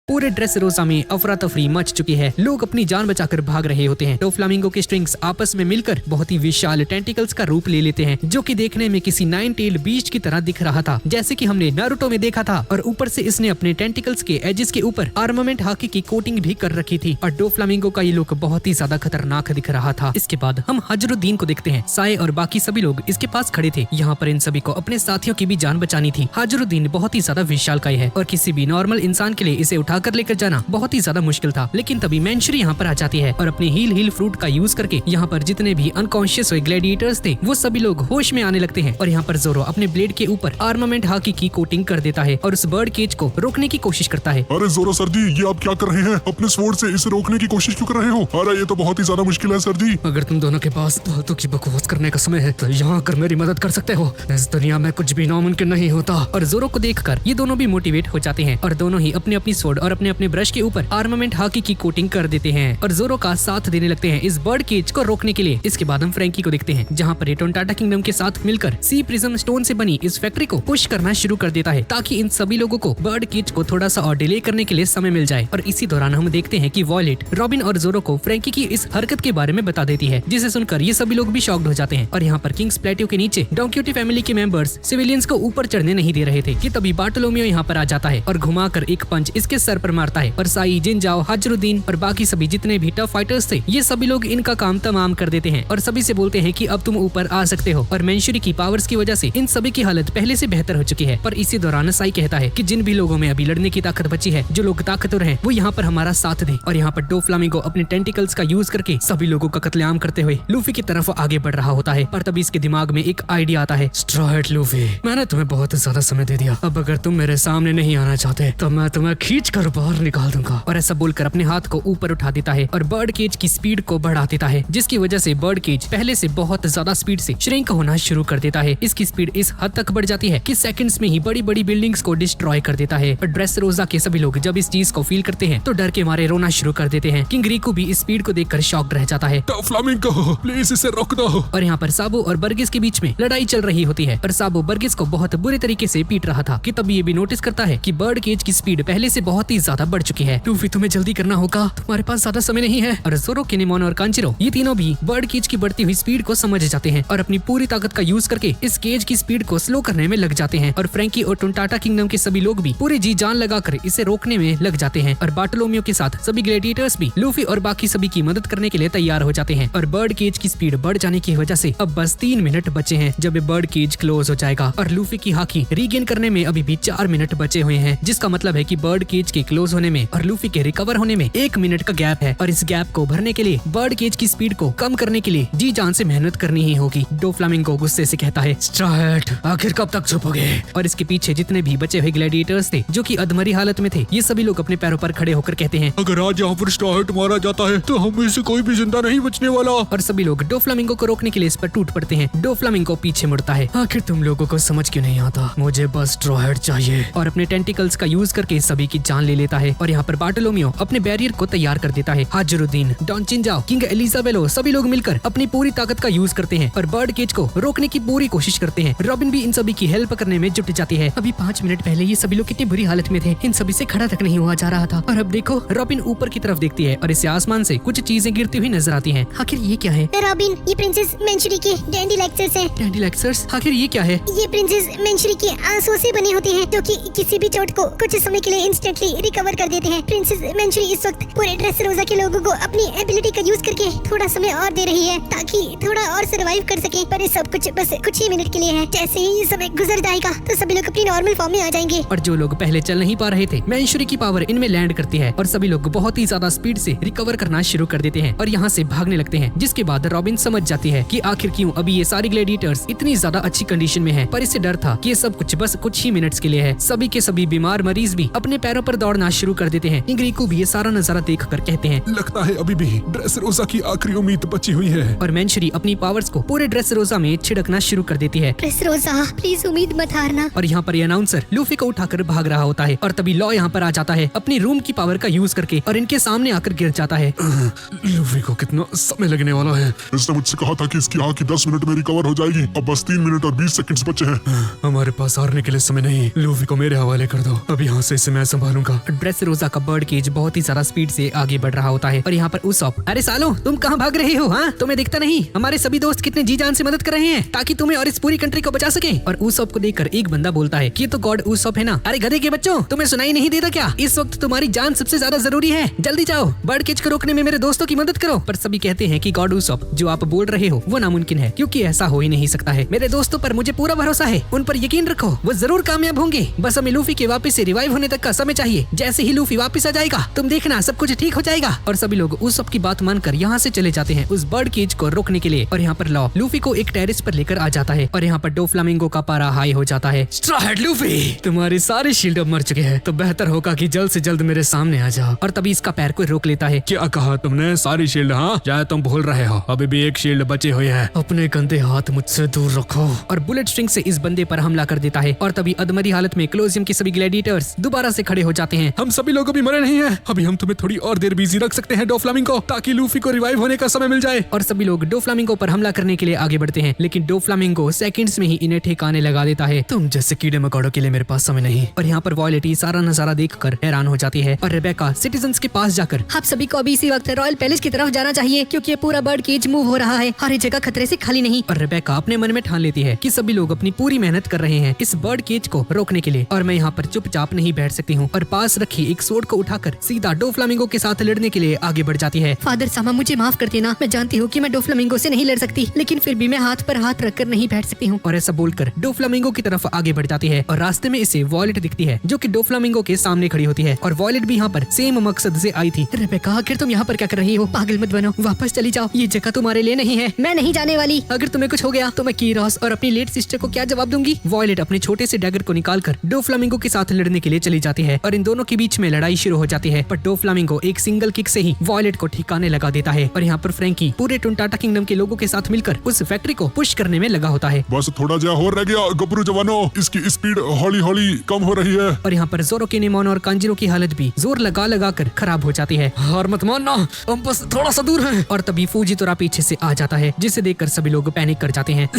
पूरे ड्रेस रोजा में अफरा तफरी मच चुकी है। लोग अपनी जान बचाकर भाग रहे होते हैं। तो फ्लामिंगो के स्ट्रिंग्स आपस में मिलकर बहुत ही विशाल टेंटिकल्स का रूप ले लेते हैं, जो कि देखने में किसी 9 टेल्ड बीस्ट की तरह दिख रहा था, जैसे कि हमने नारुतो में देखा था। और ऊपर से इसने अपने टेंटिकल्स के एजेस के ऊपर आर्मामेंट हाकी की कोटिंग भी कर रखी थी। और डो फ्लामिंगो का ये लुक बहुत ही ज्यादा खतरनाक दिख रहा था। इसके बाद हम हजरुद्दीन को देखते हैं। साए और बाकी सभी लोग इसके पास खड़े थे। यहाँ पर इन सभी को अपने साथियों की भी जान बचानी थी। हजरुद्दीन बहुत ही ज्यादा विशालकाय है और किसी भी नॉर्मल इंसान के लिए इसे उठाकर लेकर जाना बहुत ही ज्यादा मुश्किल था। लेकिन तभी मैंशुरी यहाँ पर आ जाती है और अपने हील फ्रूट का यूज करके यहाँ पर जितने भी अनकॉन्शियस हुए ग्लैडिएटर्स थे वो सभी लोग होश में आने लगते हैं। और यहाँ पर जोरो अपने ब्लेड के ऊपर आर्मामेंट हाकी की कोटिंग कर देता है और उस बर्ड केज को रोकने की कोशिश करता है। अरे जोरो सर जी, ये आप क्या कर रहे हैं? अपने स्वॉर्ड से इसे रोकने की कोशिश क्यों कर रहे हो? अरे ये तो बहुत ही ज्यादा मुश्किल है सर जी। अगर तुम दोनों के पास फालतू की बकवास करने का समय है तो यहाँ आकर मेरी मदद कर सकते हो। इस दुनिया में कुछ भी नामुमकिन नहीं होता। और जोरो को देखकर ये दोनों भी मोटिवेट हो जाते हैं और दोनों ही अपनी अपनी स्वॉर्ड और अपने अपने ब्रश के ऊपर आर्मामेंट हाकी की कोटिंग कर देते हैं और जोरो का साथ देने लगते हैं इस बर्ड केज को रोकने के लिए। इसके बाद हम फ्रैंकी को देखते हैं, जहाँ पर टोंटाटा किंगडम के साथ मिलकर सी प्रिज्म स्टोन से बनी इस फैक्ट्री को पुश करना शुरू कर देता है, ताकि इन सभी लोगों को बर्ड केज को थोड़ा सा और डिले करने के लिए समय मिल जाए। और इसी दौरान हम देखते हैं कि वॉयलेट रॉबिन और जोरो को फ्रैंकी की इस हरकत के बारे में बता देती है, जिसे सुनकर ये सभी लोग भी शॉक्ड हो जाते हैं। और यहाँ पर किंग्स प्लेटियो के नीचे डॉन फैमिली के मेंबर्स सिविलियंस को ऊपर चढ़ने नहीं दे रहे थे कि तभी बार्टोलोमियो यहाँ पर आ जाता है और घुमाकर एक पंच इसके सर पर मारता है। और साई, जिनजाओ, हजरुद्दीन और बाकी सभी जितने भी टफ फाइटर्स थे ये सभी लोग इनका काम तमाम कर देते हैं और सभी से बोलते हैं कि अब तुम ऊपर आ सकते हो। और मैंशुरी की पावर्स की वजह से इन सभी की हालत पहले से बेहतर हो चुकी है। पर इसी दौरान साई कहता है कि जिन भी लोगों में अभी लड़ने की ताकत बची है, जो लोग ताकतवर हैं, वो यहाँ पर हमारा साथ दे। और यहाँ पर डो फ्लामिंगो अपने टेंटिकल्स का यूज करके सभी लोगों का कत्लेआम करते हुए लूफी की तरफ आगे बढ़ रहा होता है। पर तभी इसके दिमाग में एक आइडिया आता है। स्ट्रॉ हैट लूफी, मैंने तुम्हें बहुत ज्यादा समय दे दिया, अब अगर तुम मेरे सामने नहीं आना चाहते तो मैं तुम्हें खींच कर बाहर निकाल दूंगा। और ऐसा बोलकर अपने हाथ को ऊपर उठा देता है और बर्ड केज की स्पीड को बढ़ा देता है, जिसकी वजह से बर्ड केज पहले से बहुत ज्यादा स्पीड से श्रिंक होना शुरू कर देता है। इसकी स्पीड इस हद तक बढ़ जाती है कि सेकंड्स में ही बड़ी बड़ी बिल्डिंग्स को डिस्ट्रॉय कर देता है। और ड्रेस रोजा के सभी लोग जब इस चीज को फील करते हैं तो डर के मारे रोना शुरू कर देते हैं। किंग रिकू भी इस स्पीड को देखकर शॉक्ड रह जाता है। फ्लामिंगो, प्लीज इसे रोक दो। और यहाँ पर साबो और बर्गिस के बीच में लड़ाई चल रही होती है और साबो बर्गिस को बहुत बुरे तरीके से पीट रहा था कि तभी ये भी नोटिस करता है कि बर्ड केज की स्पीड पहले से बहुत ही ज्यादा बढ़ चुकी है। लूफी, तुम्हें जल्दी करना होगा, तुम्हारे पास ज्यादा समय नहीं है। और जोरो, किनेमोन और कांचिरो ये तीनों भी बर्ड केज की बढ़ती हुई स्पीड को समझ जाते हैं और अपनी पूरी ताकत का यूज करके इस केज की स्पीड को स्लो करने में लग जाते हैं। और फ्रैंकी और टोंटाटा किंगडम के सभी लोग भी पूरी जी जान लगाकर इसे रोकने में लग जाते हैं। और बार्टोलोमियो के साथ सभी ग्लैडिएटर्स भी लूफी और बाकी सभी की मदद करने के लिए तैयार हो जाते हैं। और बर्ड केज की स्पीड बढ़ जाने की वजह से अब बस 3 मिनट बचे हैं जब ये बर्ड केज क्लोज हो जाएगा। और लूफी की हाकी रीगेन करने में अभी भी 4 मिनट बचे हुए हैं, जिसका मतलब है कि बर्ड केज के क्लोज होने में और लूफी के रिकवर होने में 1 मिनट का गैप है। और इस गैप को भरने के लिए बर्ड केज की स्पीड को कम करने के लिए जी जान से मेहनत करनी ही होगी। डो फ्लामिंगो गुस्से से कहता है, स्ट्रॉ हैट, आखिर कब तक छुपोगे? और इसके पीछे जितने भी बचे हुए ग्लैडिएटर्स थे जो कि अधमरी हालत में थे, ये सभी लोग अपने पैरों पर खड़े होकर कहते हैं, अगर आज यहाँ पर स्ट्रॉ हैट मारा जाता है तो हम में से कोई भी जिंदा नहीं बचने वाला। और सभी लोग डो फ्लामिंगो को रोकने के लिए इस पर टूट पड़ते हैं। डो फ्लामिंगो पीछे मुड़ता है, आखिर तुम लोगों को समझ क्यों नहीं आता, मुझे बस स्ट्रॉ हैट चाहिए। और अपने टेंटिकल्स का यूज करके सभी की जान ले लेता है। और यहाँ पर बार्टोलोमियो अपने बैरियर को तैयार कर देता है। हजरुद्दीन, डॉन चिंजाओ, किंग एलिजाबेलो सभी लोग मिलकर अपनी पूरी ताकत का यूज करते हैं और बर्ड केज को रोकने की पूरी कोशिश करते हैं। रॉबिन भी इन सभी की हेल्प करने में जुट जाती है। अभी 5 मिनट पहले ये सभी लोग कितनी बुरी हालत में थे, इन सभी से खड़ा तक नहीं हुआ जा रहा था। और अब देखो, रॉबिन ऊपर की तरफ देखती है और इसे आसमान से कुछ चीजें गिरती हुई नजर आती हैं। आखिर ये क्या है? रॉबिन, ये प्रिंसेस मैंशुरी के डैंडिलेक्सर्स हैं। डैंडिलेक्सर्स? आखिर ये क्या है? ये प्रिंसेस मैंशुरी के आंसू से बने होते हैं, जो कि किसी भी चोट को कुछ समय के लिए इंस्टेंटली रिकवर कर देते हैं। प्रिंसेस मैंशुरी इस वक्त पूरे ड्रेस रोजा के लोगों को अपनी एबिलिटी का यूज करके थोड़ा समय और दे रही है, ताकि थोड़ा और सरवाइव कर सके। पर ये सब कुछ बस कुछ ही मिनट के लिए है। जैसे ही ये समय गुजर जाएगा तो सभी लोग अपनी नॉर्मल फॉर्म में आ जाएंगे। और जो लोग पहले चल नहीं पा रहे थे, मैंशुरी की पावर इनमें लैंड करती है और सभी लोग बहुत ही ज्यादा स्पीड से रिकवर करना शुरू कर देते हैं और यहाँ से भागने लगते हैं। जिसके बाद रॉबिन समझ जाती है कि आखिर क्यों अभी ये सारी ग्लैडिएटर्स इतनी ज्यादा अच्छी कंडीशन में है। पर इसे डर था कि ये सब कुछ बस कुछ ही मिनट्स के लिए है। सभी के सभी बीमार मरीज भी अपने पैरों पर दौड़ना शुरू कर देते हैं। किंग रिकू भी ये सारा नजारा देख कर कहते हैं, लगता है अभी भी ड्रेस रोजा की आखिरी उम्मीद बची हुई है। और मैंशुरी अपनी पावर्स को पूरे ड्रेस रोजा में छिड़कना शुरू कर देती है। ड्रेस रोजा, प्लीज उम्मीद मत हारना। और यहाँ पर ये अनाउंसर लूफी को उठाकर भाग रहा होता है और तभी लॉ यहाँ पर आ जाता है अपनी रूम की पावर का यूज करके और इनके सामने आकर गिर जाता है। लूफी को कितना समय लगने वाला है? इसने मुझसे कहा था कि इसकी आँख 10 मिनट में रिकवर हो जाएगी। अब बस 3 मिनट और 20 सेकंड्स बचे हैं। हमारे पास हारने के लिए समय नहीं, लूफी को मेरे हवाले कर दो, अब यहाँ से इसे मैं संभालूंगा। ड्रेस रोजा का बर्ड केज बहुत ही ज्यादा स्पीड से आगे बढ़ रहा होता है और यहाँ पर उसॉप, अरे सालो तुम कहाँ भाग रहे हो? हाँ, तुम्हें दिखता नहीं हमारे सभी दोस्त कितने जी जान से मदद कर रहे हैं ताकि तुम्हें और इस पूरी कंट्री को बचा सके। और उसॉप को देखकर एक बंदा बोलता है कि ये तो गॉड उसॉप है ना। अरे गधे के बच्चों, तुम्हें सुनाई नहीं देता क्या? इस वक्त तुम्हारी जान सबसे ज्यादा जरूरी है, जल्दी जाओ बर्ड केज को रोकने में मेरे दोस्तों की मदद करो। पर सभी कहते हैं कि गॉड उसॉप, जो आप बोल रहे हो वो नामुमकिन है, क्योंकि ऐसा हो ही नहीं सकता है। मेरे दोस्तों पर मुझे पूरा भरोसा है, उन पर यकीन रखो, वो जरूर कामयाब होंगे। बस हमें लूफी के वापस से रिवाइव होने तक का समय चाहिए। जैसे ही लूफी वापस आ जाएगा तुम देखना सब कुछ ठीक हो जाएगा। और सभी लोग उसॉप की बात मानकर यहाँ से चले जाते हैं उस बर्ड केज को रोकने के लिए। और यहाँ पर लॉ लूफी को एक टेरेस पर लेकर आ जाता है और यहाँ पर डोफ्लामिंगो का पारा हाई हो जाता है। स्ट्रॉ हेड लूफी, तुम्हारे सारे शील्ड अब मर चुके हैं, तो बेहतर होगा कि जल्द से जल्द मेरे सामने आ जाओ। और तभी इसका पैर को रोक लेता है। क्या कहा तुमने? सारी शील्ड? हाँ, चाहे तुम भूल रहे हो, अभी भी एक शील्ड बची हुई है। अपने गंदे हाथ मुझसे दूर रखो। और बुलेट स्ट्रिंग से इस बंदे पर हमला कर देता है और तभी अधमरी हालत में क्लोजियम के सभी ग्लैडिएटर्स दोबारा से खड़े हो जाते हैं। हम सभी लोग अभी मरे नहीं हैं, अभी हम तुम्हें थोड़ी और देर बिजी रख सकते हैं डोफ्लामिंगो, ताकि लूफी को रिवाइव होने का समय मिल जाए। और सभी लोग डोफ्लामिंगो पर हमला करने के लिए आगे बढ़ते हैं, लेकिन डोफ्लामिंगो सेकंड्स में ही इन्हें ठिकाने लगा देता है। तुम जैसे कीड़े मकोड़ों के लिए मेरे पास समय नहीं। और यहाँ पर वॉयलेट सारा नजारा देखकर हैरान हो जाती है और रेबेका सिटीजन्स के पास जाकर, आप सभी को अभी इसी वक्त रॉयल पैलेस की तरफ जाना चाहिए, क्योंकि ये पूरा बर्ड केज मूव हो रहा है, हर एक जगह खतरे से खाली नहीं। और रेबेका अपने मन में ठान लेती है कि सभी लोग अपनी पूरी मेहनत कर रहे हैं इस बर्ड केज को रोकने के लिए, और मैं यहाँ पर चुपचाप नहीं बैठ सकती हूँ। और पास रखी एक सोर्ड को उठाकर सीधा डोफ्लामिंगो के साथ लड़ने के लिए आगे बढ़ जाती है। फादर सामा, मुझे माफ कर देना, मैं जानती हूँ कि मैं डोफ्लामिंगो से नहीं लड़ सकती, लेकिन फिर भी मैं हाथ पर हाथ रखकर नहीं बैठ सकती हूँ। और ऐसा बोलकर डोफ्लामिंगो की तरफ आगे बढ़ जाती है और रास्ते में इसे वॉयलेट दिखती है, जो कि डोफ्लामिंगो के सामने खड़ी होती है। और वॉयलेट भी यहाँ पर सेम मकसद से आई थी। रेबेका, आखिर तुम यहाँ पर क्या कर रही हो? पागल मत बनो, वापस चली जाओ, ये जगह तुम्हारे लिए नहीं है। मैं नहीं जाने वाली। अगर तुम्हें कुछ हो गया तो मैं कीरॉस और अपनी लेट सिस्टर को क्या जवाब दूंगी? वॉयलेट अपने छोटे से डैगर को निकालकर डोफ्लामिंगो के साथ लड़ने के लिए चली जाती है और इन दोनों के बीच में लड़ाई शुरू हो जाती है। पर डोफ्लामिंगो एक सिंगल किक से ही वॉयलेट को ठिकाने लगा देता है। और यहाँ पर फ्रैंकी पूरे टुनटाटा किंगडम के लोगों के साथ मिलकर उस फैक्ट्री को पुश करने में लगा होता है। बस थोड़ा जा हो रह गया गबरू जवानों, इसकी स्पीड हौली हौली कम हो रही है। और यहाँ पर जोरो किनेमोन और कांजिरो की हालत भी जोर लगा लगा कर खराब हो जाती है। हार मत मानना, हम बस थोड़ा सा दूर हैं। और तभी फूजितोरा पीछे से आ जाता है, जिसे देखकर सभी लोग पैनिक कर जाते हैं।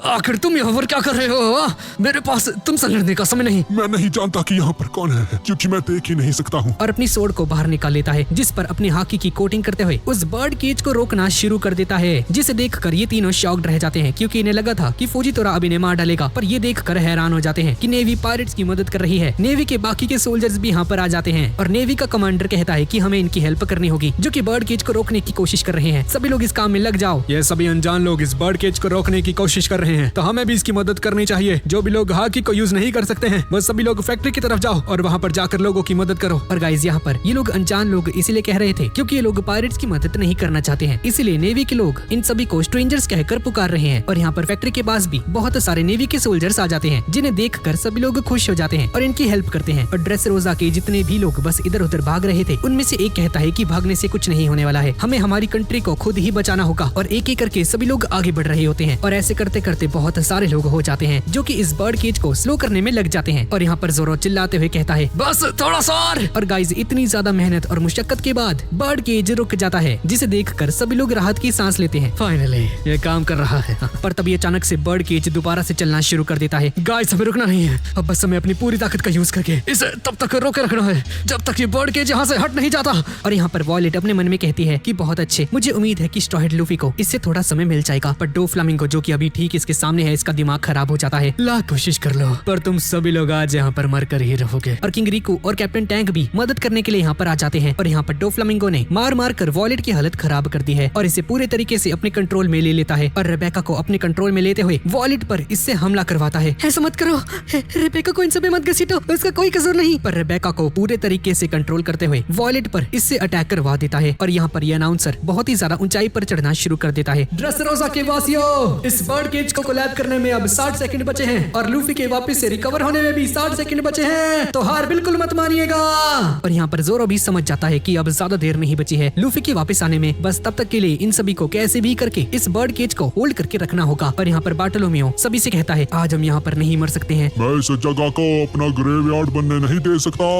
आखिर तुम यहाँ पर क्या कर रहे हो? मेरे पास तुमसे लड़ने का समय नहीं। मैं नहीं जानता कि यहाँ पर कौन है, क्योंकि मैं देख ही नहीं सकता हूँ। और अपनी सोर्ड को बाहर निकाल लेता है, जिस पर अपनी हाकी की कोटिंग करते हुए उस बर्ड केज को रोकना शुरू कर देता है, जिसे देखकर ये तीनों शॉक्ड रह जाते हैं, क्योंकि इन्हें लगा था कि फूजितोरा अभी इन्हें मार डालेगा। पर ये देखकर हैरान हो जाते हैं कि नेवी पायरेट्स की मदद कर रही है। नेवी के बाकी के सोल्जर्स भी यहाँ पर आ जाते हैं और नेवी का कमांडर कहता है कि हमें इनकी हेल्प करनी होगी, जो कि बर्ड केज को रोकने की कोशिश कर रहे हैं। सभी लोग इस काम में लग जाओ। ये सभी अनजान लोग इस बर्ड केज को रोकने की कोशिश कर रहे हैं, तो हमें भी इसकी मदद करनी चाहिए। जो भी लोग हाकी को यूज नहीं कर सकते हैं, वो सभी लोग फैक्ट्री की तरफ जाओ और वहाँ पर जाकर लोगों की मदद करो। और गाइस, यहाँ पर ये लोग अनजान लोग इसीलिए कह रहे थे क्योंकि ये लोग पायरेट्स की मदद नहीं करना चाहते हैं, इसीलिए नेवी के लोग इन सभी को स्ट्रेंजर्स कहकर पुकार रहे हैं। और यहाँ पर फैक्ट्री के पास भी बहुत सारे नेवी के सोल्जर्स आ जाते हैं, जिन्हें देखकर सभी लोग खुश हो जाते हैं और इनकी हेल्प करते हैं। और ड्रेस रोजा के जितने भी लोग बस इधर उधर भाग रहे थे, उनमें से एक कहता है कि भागने से कुछ नहीं होने वाला है, हमें हमारी कंट्री को खुद ही बचाना होगा। और एक एक करके सभी लोग आगे बढ़ रहे होते हैं और ऐसे करते करते बहुत सारे लोग हो जाते हैं, जो कि इस बर्ड केज को स्लो करने में लग जाते हैं। और यहाँ पर जोरो चिल्लाते हुए कहता है, बस थोड़ा सा और गाइस, इतनी ज्यादा मेहनत और मुशक्कत के बाद बर्ड केज रुक जाता है, जिसे देखकर सभी लोग राहत की सांस लेते हैं। फाइनली ये काम कर रहा है। पर तभी अचानक से बर्ड केज दोबारा से चलना शुरू कर देता है। गाइस, हमें रुकना नहीं है, अब बस हमें अपनी पूरी ताकत का यूज करके इसे तब तक रोके रखना है जब तक ये बर्ड केज यहाँ से हट नहीं जाता। और यहाँ पर वॉयलेट अपने मन में कहती है कि बहुत अच्छे, मुझे उम्मीद है कि स्ट्रॉ हेड लूफी को इससे थोड़ा समय मिल जाएगा। पर डोफ्लामिंगो, जो कि अभी ठीक इसके सामने है, इसका दिमाग खराब हो जाता है। लाख कोशिश कर लो, पर तुम सभी लोग आज यहाँ पर मर कर ही रहोगे। और किंग रिकू और कैप्टन टैंक भी मदद करने के लिए यहाँ पर आ जाते हैं। और यहाँ पर डोफ्लामिंगो ने मार मार कर वॉयलेट की हालत खराब कर दी है और इसे पूरे तरीके से अपने कंट्रोल में ले लेता है। और रेबेका को अपने कंट्रोल में लेते हुए वॉयलेट पर इससे हमला करवाता है। ऐसा मत करो, रेबेका को इन सब में मत घसीटो, उसका कोई कसूर नहीं। पर रेबेका को पूरे तरीके से कंट्रोल करते हुए वॉयलेट पर इससे अटैक करवा देता है। और यहाँ पर ये अनाउंसर बहुत ही ज्यादा ऊंचाई पर चढ़ना शुरू कर देता है। ड्रेसरोसा के वासियों, इस बर्ड केज को कोलैब करने में अब 60 सेकंड बचे हैं और लूफी के वापस से रिकवर होने में भी 60 सेकंड बचे हैं, तो हार बिल्कुल मत मानिएगा। और यहाँ पर जोरो भी समझ जाता है कि अब ज्यादा देर नहीं बची है लूफी के वापस आने में, बस तब तक के लिए इन सभी को कैसे भी करके इस बर्ड केज को होल्ड करके रखना होगा। और यहाँ पर बार्टोलोमियो सभी से कहता है, आज हम यहाँ पर नहीं मर सकते हैं। मैं इस जगह को अपना ग्रेवयार्ड बनने नहीं दे सकता,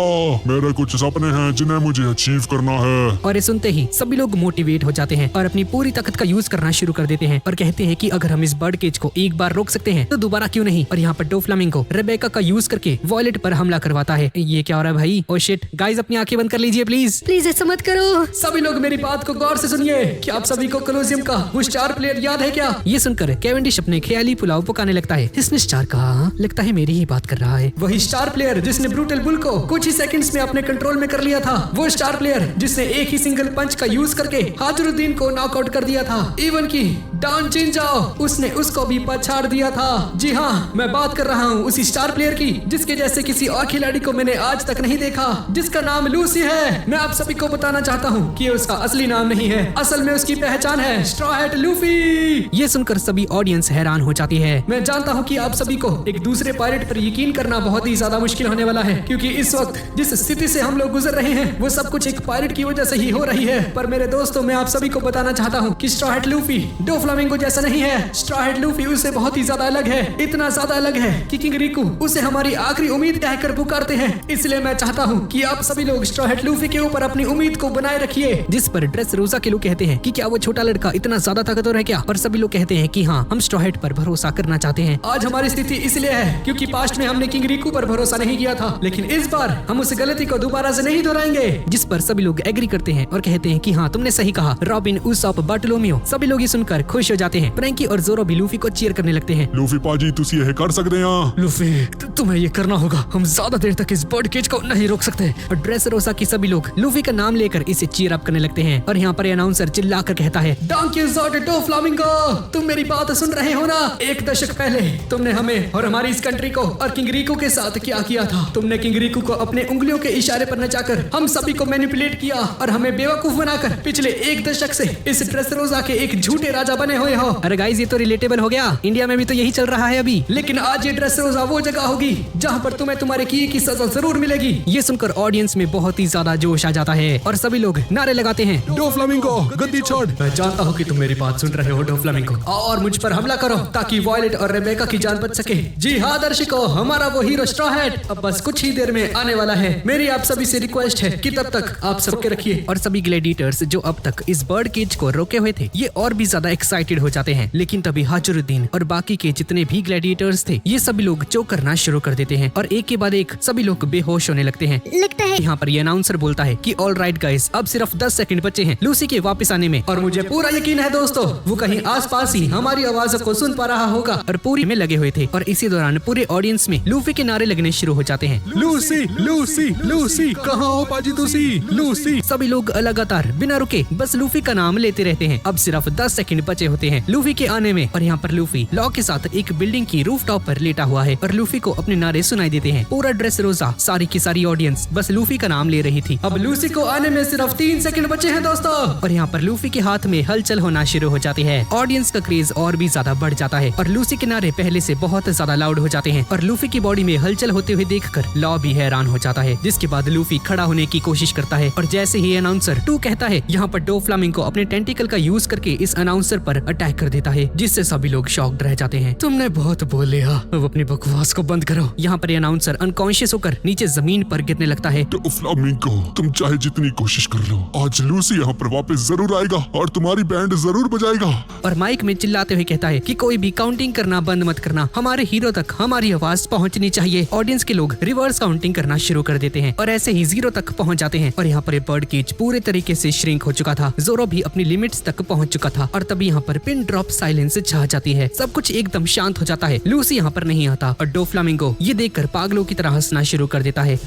मेरे कुछ सपने हैं जिन्हें मुझे अचीव करना है। और ये सुनते ही सभी लोग मोटिवेट हो जाते हैं और अपनी पूरी ताकत का यूज करना शुरू कर देते हैं और कहते हैं कि अगर हम इस बर्ड केज को एक बार रोक सकते हैं तो दोबारा क्यों नहीं। और यहाँ पर डोफ्लामिंगो रेबेका का यूज करके वॉयलेट पर हमला करवाता है। ये क्या हो रहा है भाई? ओ शिट गाइस, अपनी आंखें बंद कर लीजिए प्लीज। प्लीज ऐसा मत करो। सभी लोग मेरी बात को गौर से सुनिए। क्या आप सभी को कोलोसियम का वो स्टार प्लेयर याद है क्या? ये सुनकर कैवेंडिश अपने ख्याली पुलाव पकाने लगता है। इसने स्टार कहा? लगता है मेरी ही बात कर रहा है। वही स्टार प्लेयर जिसने ब्रूटल बुल को कुछ ही सेकंड्स में अपने कंट्रोल में कर लिया था। वो स्टार प्लेयर जिसने एक ही सिंगल पंच का यूज करके हाजुरुद्दीन को नॉकआउट कर दिया था। इवन की डॉन चिंजाओ उसने उसको भी पछाड़ दिया था। जी हाँ, मैं बात कर रहा हूँ उसी स्टार प्लेयर की जिसके जैसे किसी और खिलाड़ी को मैंने आज तक नहीं देखा, जिसका नाम लूसी है। मैं आप सभी को बताना चाहता हूँ कि उसका असली नाम नहीं है, असल में उसकी पहचान है स्ट्रॉ हैट लूफी। ये सुनकर सभी ऑडियंस हैरान हो जाती है। मैं जानता हूँ कि आप सभी को एक दूसरे पायलट पर यकीन करना बहुत ही ज्यादा मुश्किल होने वाला है, क्योंकि इस वक्त जिस स्थिति से हम लोग गुजर रहे हैं वो सब कुछ एक पायलट की वजह से ही हो रही है। पर मेरे दोस्तों, मैं आप सभी को बताना चाहता हूँ कि स्ट्रॉ हैट लूफी डोफ्लामिंगो जैसा नहीं है। स्ट्रॉ हैट लूफी उससे बहुत ही ज्यादा अलग है, इतना ज्यादा अलग है कि किंग रिकू उसे हमारी आखिरी उम्मीद कहकर पुकारते हैं। इसलिए मैं चाहता हूँ कि आप सभी लोग स्ट्रॉ हैट लूफी के ऊपर अपनी उम्मीद को बनाए रखिए। जिस पर ड्रेस रोजा के लोग कहते हैं कि क्या वो छोटा लड़का इतना ज्यादा ताकतवर है क्या? और सभी लोग कहते हैं कि हाँ, हम स्ट्रॉ हैट पर भरोसा करना चाहते हैं। आज हमारी स्थिति इसलिए है क्योंकि पास्ट में हमने किंग रिकू पर भरोसा नहीं किया था, लेकिन इस बार हम उस गलती को दोबारा से नहीं दोहराएंगे। जिस पर सभी लोग एग्री करते हैं और कहते हैं कि हाँ, तुमने सही कहा रॉबिन, उसॉप, बार्टोलोमियो। सभी लोग ये सुनकर खुश हो जाते हैं। फ्रैंकी और जोरो भी लूफी को चीयर करने लगते हैं। लूफी पाजी तुसी यह कर सकते हैं। लूफी तुम्हें ये करना होगा, हम ज्यादा देर तक इस बर्ड केज को नहीं रोक सकते। और ड्रेस रोसा की सभी लोग लूफी का नाम लेकर इसे चीयर अप करने लगते हैं। और यहाँ पर अनाउंसर चिल्लाकर कहता है, डोंकी ज़ॉर्ड डोफ्लामिंगो, तुम मेरी बात सुन रहे हो ना? एक दशक पहले तुमने हमें और हमारी इस कंट्री को और किंग रिकू के साथ क्या किया था? तुमने किंग रिकू को अपने उंगलियों के इशारे पर नचाकर हम सभी को मैनिपुलेट किया और हमें बेवकूफ बनाकर पिछले एक दशक से इस ड्रेसरोजा के एक झूठे राजा बने हुए हो। अरे गाइस, ये तो रिलेटेबल हो गया। इंडिया में भी तो यही चल रहा है अभी। लेकिन आज ये ड्रेसरोजा वो जगह होगी जहाँ पर तुम्हें तुम्हारे किए की सजा जरूर मिलेगी। ये सुनकर ऑडियंस में बहुत ही ज्यादा जोश आ जाता है और सभी लोग नारे लगाते हैं, डोफ्लामिंगो गद्दी छोड़। मैं जानता हूँ कि तुम मेरी बात सुन रहे हो डोफ्लामिंगो, और मुझ पर हमला करो ताकि वॉयलेट और रेबेका की जान बच सके। जी हाँ दर्शकों, हमारा वो हीरो स्ट्रॉ हैट अब बस कुछ ही देर में आने वाला है। मेरी आप सभी से रिक्वेस्ट है कि तब तक आप सबके रखिए। और सभी ग्लैडिएटर्स जो अब तक इस बर्ड केज को रोके हुए थे, ये और भी ज्यादा एक्साइटेड हो जाते हैं। लेकिन तभी हाजुरुद्दीन और बाकी के जितने भी ग्लैडिएटर्स थे, ये सभी लोग चोक करना शुरू कर देते हैं और एक के बाद एक सभी लोग बेहोश होने लगते हैं। लगता है यहाँ पर ये अनाउंसर बोलता है कि ऑल राइट गाइस, अब सिर्फ 10 सेकंड बचे हैं लूसी के वापस आने में। और मुझे पूरा यकीन है दोस्तों, वो कहीं आसपास ही हमारी आवाज को सुन पा रहा होगा। और पूरी में लगे हुए थे और इसी दौरान पूरे ऑडियंस में लूफी के नारे लगने शुरू हो जाते हैं। लूसी लूसी लूसी, कहाँ हो पाजी तुसी? लूसी। सभी लोग लगातार बिना रुके बस लूफी का नाम लेते रहते हैं। अब सिर्फ 10 सेकंड बचे होते हैं लूफी के आने में। और यहाँ पर लूफी लॉ के साथ एक बिल्डिंग की रूफटॉप पर लेटा हुआ है और लूफी को अपने नारे सुनाई देते हैं। पूरा ड्रेस रोजा, सारी की सारी ऑडियंस बस लूफी का नाम ले रही थी। अब लूसी को आने में सिर्फ 3 सेकंड बचे हैं दोस्तों। और यहाँ पर लूफी के हाथ में हलचल होना शुरू हो जाती है। ऑडियंस का क्रेज और भी ज्यादा बढ़ जाता है और लूसी के नारे पहले से बहुत ज्यादा लाउड हो जाते हैं। और लूफी की बॉडी में हलचल होते हुए देखकर लॉ भी हैरान हो जाता है। जिसके बाद लूफी खड़ा होने की कोशिश करता है और जैसे ही अनाउंसर 2 कहता है, यहाँ पर डोफ्लामिंगो अपने टेंटिकल का यूज करके इस अनाउंसर पर अटैक कर देता है, जिससे सभी लोग शॉक्ड रह जाते हैं। तुमने बहुत बोल लिया, अब अपनी बकवास को बंद करो। यहाँ पर अनाउंसर अनकॉन्शियस होकर नीचे जमीन पर गिरने लगता है। डोफ्लामिंगो, तुम चाहे जितनी कोशिश कर लो, आज लूसी यहाँ पर वापस जरूर आएगा और तुम्हारी बैंड जरूर बजाएगा। और माइक में चिल्लाते हुए कहता है कि कोई भी काउंटिंग करना बंद मत करना, हमारे हीरो तक हमारी आवाज पहुंचनी चाहिए। ऑडियंस के लोग रिवर्स काउंटिंग करना शुरू कर देते हैं और ऐसे ही 0 तक पहुंच जाते हैं। और यहाँ पर बर्ड केज पूरे तरीके से श्रिंक हो चुका था। जोरो भी अपनी लिमिट्स तक पहुंच चुका था और तभी यहाँ पर पिन ड्रॉप साइलेंस छा जाती है। सब कुछ एकदम शांत हो जाता है। लूसी यहाँ पर नहीं आता और डोफ्लामिंगो ये देखकर पागलों की तरह हंसना शुरू कर देता है।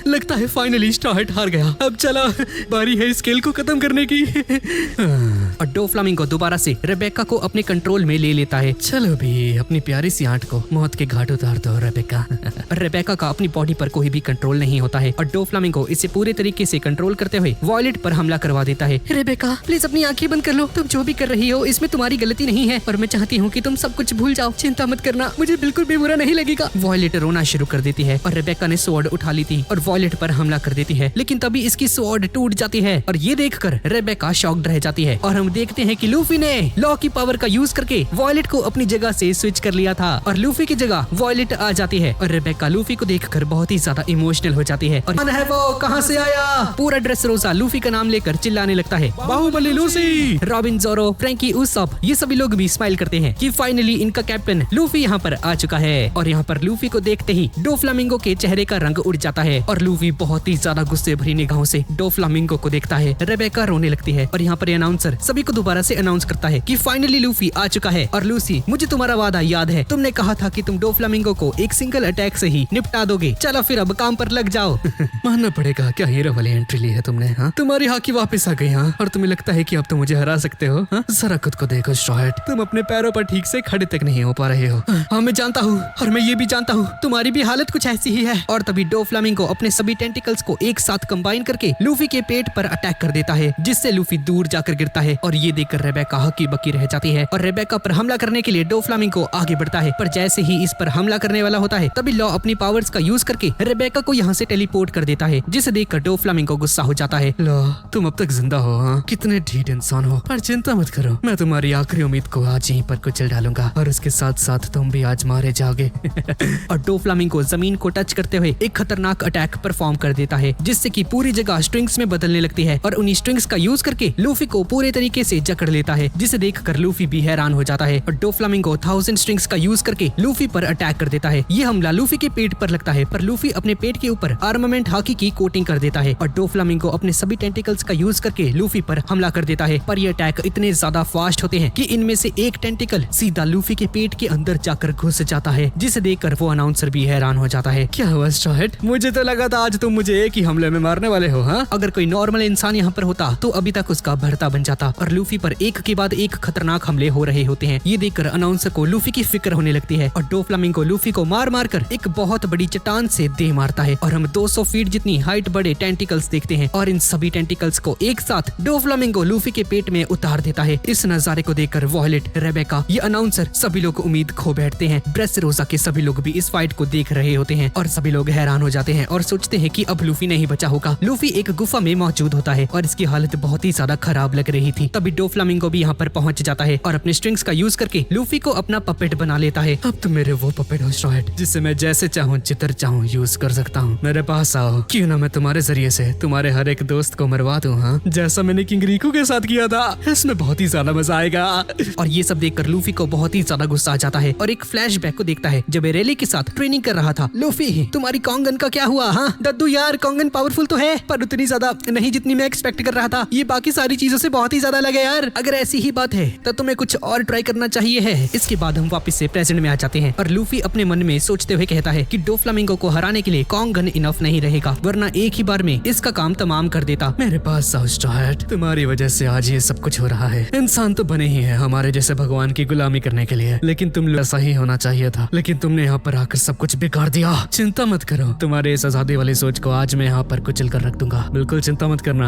लगता है फाइनली स्ट्रॉ हैट हार गया। अब चला, बारी है स्केल को खत्म करने की। और डोफ्लामिंगो दोबारा से रेबेका को अपने कंट्रोल में ले लेता है। चलो भी अपनी प्यारी सी आंट को मौत के घाट उतार दो रेबेका। रेबेका का अपनी बॉडी पर कोई भी कंट्रोल नहीं होता है और डोफ्लामिंगो इसे पूरे तरीके से कंट्रोल करते हुए वॉयलेट पर हमला करवा देता है। रेबेका प्लीज अपनी आंखें बंद कर लो। तुम जो भी कर रही हो इसमें तुम्हारी गलती नहीं है और मैं चाहती हूँ कि तुम सब कुछ भूल जाओ। चिंता मत करना, मुझे बिल्कुल भी बुरा नहीं लगेगा। वॉयलेट रोना शुरू कर देती है और रेबेका ने स्वॉर्ड उठा ली थी और वॉयलेट पर हमला कर देती है। लेकिन तभी इसकी स्वॉर्ड टूट जाती है और ये देखकर रेबेका शॉक्ड रह जाती है। और हम देखते हैं कि लूफी ने लॉ की पावर का यूज करके वॉयलेट को अपनी जगह से स्विच कर लिया था और लूफी की जगह वॉयलेट आ जाती है। और रेबेका लूफी को देखकर बहुत ही ज्यादा इमोशनल हो जाती है। और कौन है वो, कहाँ से आया? पूरा ड्रेस रोजा लूफी का नाम लेकर चिल्लाने लगता है, बाहुबली लूसी। रॉबिन, जोरो, फ्रैंकी, उसॉप ये सभी लोग भी स्माइल करते हैं कि फाइनली इनका कैप्टन लूफी यहाँ पर आ चुका है। और यहाँ पर लूफी को देखते ही डोफ्लामिंगो के चेहरे का रंग उड़ जाता है और लूफी बहुत ही ज्यादा गुस्से भरी निगाहों से डोफ्लामिंगो को देखता है। रेबेका रोने लगती है और यहाँ पर अनाउंसर सभी को दोबारा से अनाउंस करता है कि फाइनली लूफी आ चुका है। और लूसी, मुझे तुम्हारा वादा याद है, तुमने कहा था कि तुम डोफ्लामिंगो को एक सिंगल अटैक से ही निपटा दोगे। चलो फिर अब काम पर लग जाओ। मानना पड़ेगा, क्या हीरो वाली एंट्री ली है तुमने। हाँ, तुम्हारी हॉकी वापस आ गई। हाँ, और तुम्हें लगता है कि अब तुम मुझे हरा सकते हो। हाँ, जरा खुद को देखो स्ट्रॉयड, तुम अपने पैरों पर ठीक से खड़े तक नहीं हो पा रहे हो। हाँ, मैं जानता हूँ और मैं ये भी जानता हूँ तुम्हारी भी हालत कुछ ऐसी ही है। और तभी डोफ्लामिंगो अपने सभी टेंटिकल्स को एक साथ कंबाइन करके लूफी के पेट पर अटैक कर देता है, जिससे लूफी दूर जाकर गिरता है। और ये देखकर रेबेका हक्की बक्की रह जाती है और रेबेका पर हमला करने के लिए डोफ्लामिंगो आगे बढ़ता है। पर जैसे ही इस पर हमला करने वाला होता है तभी लॉ अपनी पावर्स का यूज करके रेबेका को यहाँ से टेलीपोर्ट कर देता है, जिसे देखकर डोफ्लामिंगो गुस्सा हो जाता है। लो, तुम अब तक जिंदा हो। हाँ, कितने ढीठ इंसान हो। पर चिंता मत करो, मैं तुम्हारी आखिरी उम्मीद को आज यहीं पर कुचल डालूंगा और उसके साथ साथ तुम भी आज मारे जाओगे। और डोफ्लामिंगो जमीन को टच करते हुए एक खतरनाक अटैक परफॉर्म कर देता है, जिससे कि पूरी जगह स्ट्रिंग्स में बदलने लगती है और उन्हीं स्ट्रिंग्स का यूज करके लूफी को पूरे तरीके से जकड़ लेता है, जिसे देखकर लूफी भी हैरान हो जाता है। और डोफ्लामिंगो 1000 स्ट्रिंग्स का यूज करके लूफी पर अटैक कर देता है। ये हमला लूफी के पेट पर लगता है, पर लूफी अपने पेट के ऊपर आर्मामेंट हॉकी की कोटिंग कर देता है और डोफ्लामिंगो अपने सभी टेंटिकल्स का यूज करके लूफी पर हमला कर देता है। पर ये अटैक इतने ज्यादा फास्ट होते हैं कि इनमें से एक टेंटिकल सीधा लूफी के पेट के अंदर जाकर घुस जाता है, जिसे देखकर वो अनाउंसर भी हैरान हो जाता है। क्या हुआ स्ट्रॉयड? मुझे तो लगा था आज तुम मुझे एक ही हमले में मारने वाले हो। हाँ, अगर कोई नॉर्मल इंसान यहाँ पर होता तो अभी तक उसका भरता बन जाता और लूफी पर एक के बाद एक खतरनाक हमले हो रहे होते हैं। ये देखकर अनाउंसर को लूफी की फिक्र होने लगती है और डोफ्लामिंगो लूफी को मार मार कर एक बहुत बड़ी चट्टान से दे मारता है और हम 200 फीट जितनी हाइट बड़े टेंटिकल्स देखते हैं और इन सभी टेंटिकल्स को एक साथ डोफ्लामिंगो लूफी के पेट में उतार देता है। इस नजारे को देखकर वॉयलेट, रेबेका, ये अनाउंसर सभी लोग उम्मीद खो बैठते हैं। ड्रेसरोसा के सभी लोग भी इस फाइट को देख रहे होते हैं और सभी लोग हैरान हो जाते हैं और सोचते हैं कि अब लूफी नहीं बचा होगा। लूफी एक गुफा में मौजूद होता है और इसकी हालत बहुत ही ज्यादा खराब लग रही थी। तभी डोफ्लामिंगो भी यहाँ पर पहुंच जाता है और अपने स्ट्रिंग्स का यूज करके लूफी को अपना पपेट बना लेता है। अब तुम मेरे वो पपेट हो स्ट्रॉयड, जिससे मैं जैसे चाहूँ जिधर चाहूँ यूज कर सकता हूँ। मेरे पास आओ, क्यों ना मैं तुम्हारे जरिए से तुम्हारे हर एक दोस्त को मरवा दूं। हाँ, जैसा मैंने किंग रिको के साथ किया था। इसमें बहुत ही ज्यादा मजा आएगा। और ये सब देखकर लूफी को बहुत ही ज्यादा गुस्सा आ जाता है और एक फ्लैशबैक को देखता है जब रेली के साथ ट्रेनिंग कर रहा था। लूफी, तुम्हारी कॉन्गन का क्या हुआ? हाँ दद्दू यार, कॉन्गन पावरफुल तो है पर उतनी ज्यादा नहीं जितनी मैं एक्सपेक्ट कर रहा था। ये बाकी सारी चीजों से बहुत ही ज्यादा लगे यार। अगर ऐसी ही बात है तो तुम्हें कुछ और ट्राई करना चाहिए है। इसके बाद हम वापस से प्रेजेंट में आ जाते हैं और लूफी अपने मन में सोचते हुए कहता है कि डोफ्लामिंगो को हराने के लिए कॉन्गन इनफ नहीं रहेगा, वरना एक ही बार में इसका काम तमाम कर देता। मेरे पास आओ स्ट्रॉयड, तुम्हारी वजह से आज ये सब कुछ हो रहा है। इंसान तो बने ही है हमारे जैसे भगवान की गुलामी करने के लिए, लेकिन तुम लोग ऐसा ही होना चाहिए था। लेकिन तुमने यहाँ पर आकर सब कुछ बिगाड़ दिया। चिंता मत करो, तुम्हारे इस आजादी वाली सोच को आज मैं यहाँ पर कुचल कर रख दूंगा। बिल्कुल चिंता मत करना।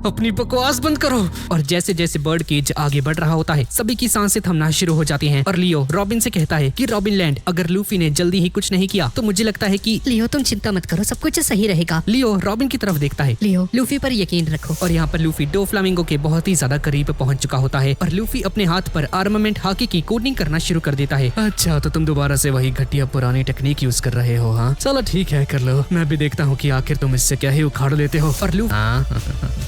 अपनी बकवास बंद करो। और जैसे जैसे बर्ड केज आगे बढ़ रहा होता है सभी की सांसें थमना शुरू हो जाती हैं और लियो रॉबिन से कहता है कि रॉबिन लैंड, अगर लूफी ने जल्दी ही कुछ नहीं किया तो मुझे लगता है कि लियो तुम चिंता मत करो, सब कुछ सही रहेगा। लियो रॉबिन की तरफ देखता है। लियो, लूफी पर यकीन रखो। और यहाँ पर लूफी डोफ्लामिंगो के बहुत ही ज्यादा करीब पहुंच चुका होता है और लूफी अपने हाथ पर आर्मामेंट हॉकी की कोटिंग करना शुरू कर देता है। अच्छा, तो तुम दोबारा से वही घटिया पुरानी टेक्निक यूज कर रहे हो। हाँ, चलो ठीक है, कर लो। मैं भी देखता हूँ कि आखिर तुम इससे क्या ही उखाड़ लेते हो। और